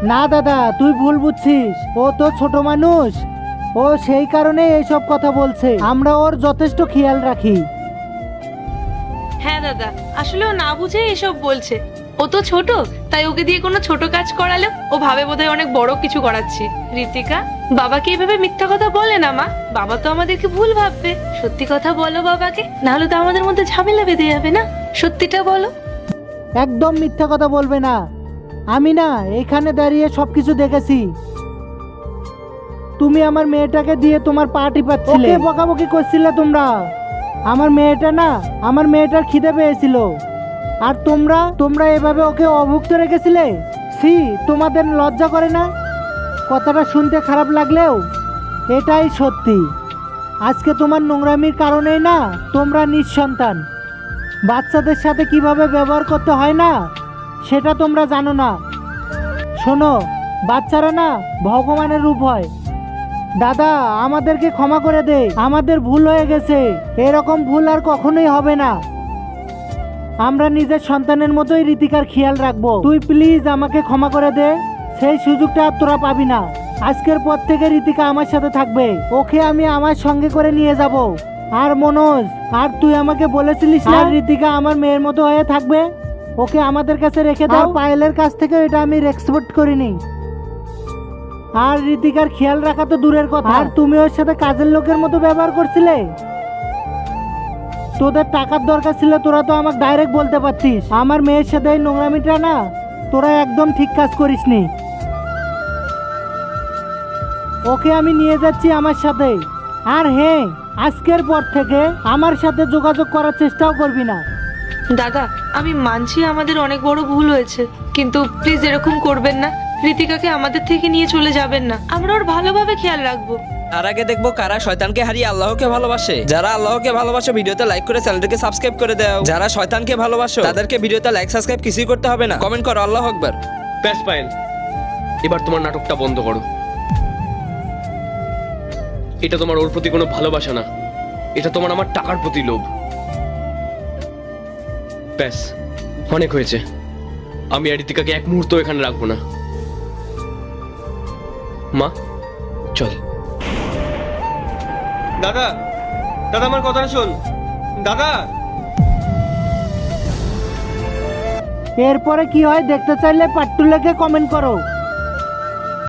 না দাদা, তুই ভুল বুঝছিস। ও তো ছোট মানুষ, ও সেই কারণে এইসব কথা বলছে। আমরা ওর যথেষ্ট খেয়াল রাখি। হ্যাঁ দাদা, আসলে ও না বুঝে এসব বলছে। ও তো ছোট, তাই ওকে দিয়ে কোনো ছোট কাজ করালে ও ভাবে বোধহয় অনেক বড় কিছু করাচ্ছি। ঋতিকা, বাবাকে এইভাবে মিথ্যা কথা বলে না মা। বাবা তো আমাদেরকে ভুল ভাববে। সত্যি কথা বলো বাবাকে, না হলে তো আমাদের মধ্যে ঝামেলা বেঁধে যাবে না। সত্যিটা বলো। একদম মিথ্যা কথা বলবে না। আমি না এখানে দাঁড়িয়ে সবকিছু দেখেছি। তুমি আমার মেয়েটাকে দিয়ে তোমার পা টিপাচ্ছিলে, ওকে বকাবকি করছিলে তোমরা। আমার মেয়েটা না, আমার মেয়েটার খিদে পেয়েছিল, আর তোমরা এভাবে ওকে অভুক্ত রেখেছিলে। সি, তোমাদের লজ্জা করে না? কথাটা শুনতে খারাপ লাগলেও এটাই সত্যি। আজকে তোমার নোংরামির কারণেই না তোমরা নিঃসন্তান। বাচ্চাদের সাথে কিভাবে ব্যবহার করতে হয় না সেটা তোমরা জানো না। শোনো, বাচ্চারা না ভগবানের রূপ হয়। দাদা, আমাদেরকে ক্ষমা করে দে, আমাদের ভুল হয়ে গেছে। এরকম ভুল আর কখনোই হবে না। আমরা নিজের সন্তানের মতোই ঋতিকার খেয়াল রাখবো। তুই প্লিজ আমাকে ক্ষমা করে দে। সেই সুযোগটা আর তোরা পাবি না। আজকের পর থেকে ঋতিকা আমার সাথে থাকবে। ওকে আমি আমার সঙ্গে করে নিয়ে যাব। আর মনোজ, আর তুই আমাকে বলেছিলিস না ঋতিকা আমার মেয়ের মতো হয়ে থাকবে? ওকে আমাদের কাছে রেখে দাও। পায়েলের কাছ থেকে এটা আমি এক্সপেক্ট করিনি। আর ঋতিকার খেয়াল রাখা তো দূরের কথা, আর তুমি ওর সাথে কাজের লোকের মতো ব্যবহার করছিলে। তোদের টাকার দরকার ছিল, তোরা তো আমাকে ডাইরেক্ট বলতে পারতিস। আমার মেয়ের সাথে এই নোংরামিটা না, তোরা একদম ঠিক কাজ করিসনি। ওকে আমি নিয়ে যাচ্ছি আমার সাথে। আর হ্যাঁ, আজকের পর থেকে আমার সাথে যোগাযোগ করার চেষ্টাও করবি না। দাদা, আমি মানছি আমাদের অনেক বড় ভুল হয়েছে, কিন্তু প্লিজ এরকম করবেন না। ঋতিকাকে আমাদের থেকে নিয়ে চলে যাবেন না। আমরা ওর ভালোভাবে খেয়াল রাখবো। তার আগে দেখবো কারা শয়তানকে হারিয়ে আল্লাহকে ভালোবাসে। যারা আল্লাহকে ভালোবাসো ভিডিওতে লাইক করে চ্যানেলটাকে সাবস্ক্রাইব করে দাও। যারা শয়তানকে ভালোবাসো তাদেরকে ভিডিওতে লাইক সাবস্ক্রাইব কিছুই করতে হবে না, কমেন্ট করো আল্লাহু আকবার। ব্যাস পায়েল, এবার তোমার নাটকটা বন্ধ করো। এটা তোমার ওর প্রতি কোনো ভালোবাসা না, এটা তোমার আমার টাকার প্রতি লোভ। ব্যাস, অনেক হয়েছে। আমি আর ঋতিকাকে এক মুহূর্ত এখানে রাখবো না। মা, চল। দাদা, দাদা আমার কথাটা শোন। দাদা, এরপরে কি হয় দেখতে চাইলে পাট্টুলেকে কমেন্ট করো।